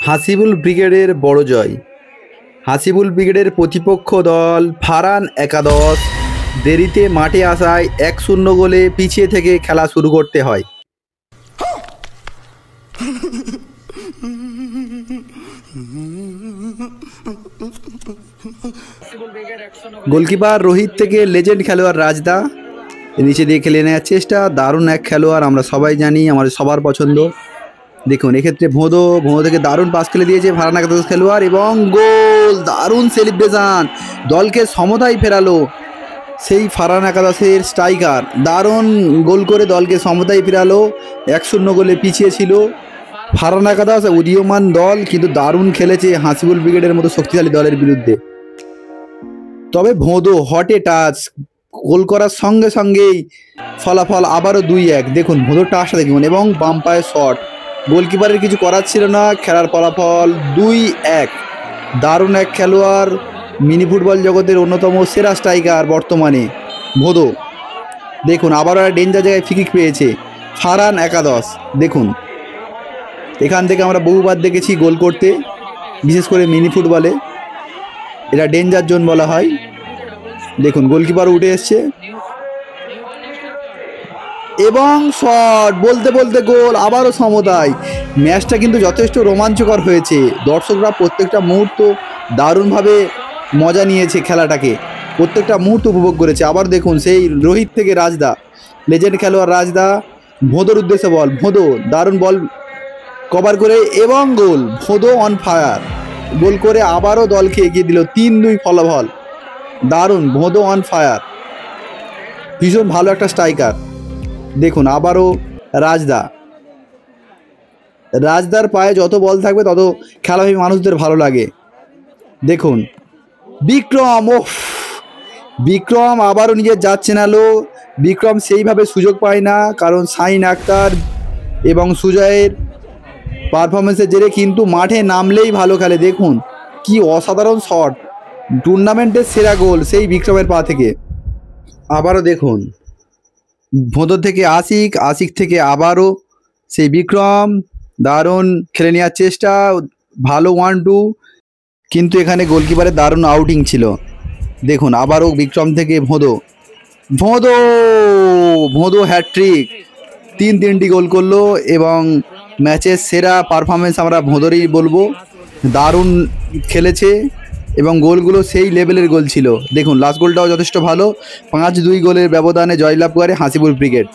হাসিবুল ব্রিগেডের বড় জয়। হাসিবুল ব্রিগেডের প্রতিপক্ষ দল ফারহান একাদশ দেরিতে মাঠে আসায় 1-0 গোলে পিছিয়ে থেকে খেলা শুরু করতে হয়। গোলকিপার রোহিত থেকে লেজেন্ড খেলোয়াড় রাজদা নিচে দিয়ে খেলে নেওয়ার চেষ্টা। দারুণ এক খেলোয়াড়, আমরা সবাই জানি, আমাদের সবার পছন্দ। দেখুন এক্ষেত্রে ভোঁদো থেকে দারুণ পাস খেলে দিয়েছে ফারহান একাদশ খেলোয়াড় এবং গোল। দারুণ সেলিব্রেশন, দলকে সমতায় ফেরালো সেই ফারহান একাদশের স্ট্রাইকার। দারুণ গোল করে দলকে সমতায় ফেরালো। 1-0 গোলে পিছিয়ে ছিল ফারহান একাদশ, উদীয়মান দল, কিন্তু দারুণ খেলেছে হাসিবুল ব্রিগেডের মতো শক্তিশালী দলের বিরুদ্ধে। তবে ভোঁদো হটে টাচ, গোল করার সঙ্গে সঙ্গেই ফলাফল আবারও 2-1। দেখুন ভোঁদোর টাচটা দেখুন এবং বাম্পায়ের শট, গোলকিপারের কিছু করার ছিল না, খেলার ফলাফল 2-1। দারুণ এক খেলোয়াড়, মিনি ফুটবল জগতের অন্যতম সেরা স্ট্রাইকার বর্তমানে ভোঁদো। দেখুন আবারও একটা ডেঞ্জার জায়গায় ফ্রি কিক পেয়েছে ফারহান একাদশ। দেখুন এখান থেকে আমরা বহুবার দেখেছি গোল করতে, বিশেষ করে মিনি ফুটবলে এটা ডেঞ্জার জোন বলা হয়। দেখুন গোলকিপার উঠে এসছে এবং শট, বলতে বলতে গোল, আবারও সমতায়। ম্যাচটা কিন্তু যথেষ্ট রোমাঞ্চকর হয়েছে, দর্শকরা প্রত্যেকটা মুহূর্ত দারুণভাবে মজা নিয়েছে, খেলাটাকে প্রত্যেকটা মুহূর্ত উপভোগ করেছে। আবার দেখুন সেই রোহিত থেকে রাজদা, লেজেন্ড খেলোয়াড় রাজদা, ভোঁদোর উদ্দেশ্যে বল, ভোঁদো দারুণ বল কভার করে এবং গোল। ভোঁদো অন ফায়ার, গোল করে আবারও দলকে এগিয়ে দিল 3-2 ফলাফল। দারুণ, ভোঁদো অন ফায়ার, ভীষণ ভালো একটা স্ট্রাইকার। দেখুন আবারও রাজদার পায়ে যত বল থাকবে তত খেলাভী মানুষদের ভালো লাগে। দেখুন বিক্রম আবারও নিজের জাত চেনালো। বিক্রম সেইভাবে সুযোগ পায় না, কারণ শাহিন আক্তার এবং সুজয়ের পারফরমেন্সের জেরে, কিন্তু মাঠে নামলেই ভালো খেলে। দেখুন কি অসাধারণ শট, টুর্নামেন্টের সেরা গোল সেই বিক্রমের পা থেকে। আবারও দেখুন ভোঁদো থেকে আশিক থেকে আবারও সেই বিক্রম, দারুণ খেলে নেওয়ার চেষ্টা, ভালো 1-2, কিন্তু এখানে গোলকিপারের দারুণ আউটিং ছিল। দেখুন আবারও বিক্রম থেকে ভোঁদো হ্যাটট্রিক, 3টি গোল করলো এবং ম্যাচের সেরা পারফরমেন্স আমরা ভোঁদোরই বলবো। দারুণ খেলেছে এবং গোলগুলো সেই লেভেলের গোল ছিল। দেখুন লাস্ট গোলটাও যথেষ্ট ভালো। 5-2 গোলের ব্যবধানে জয়লাভ করে হাসিবুল ব্রিগেড।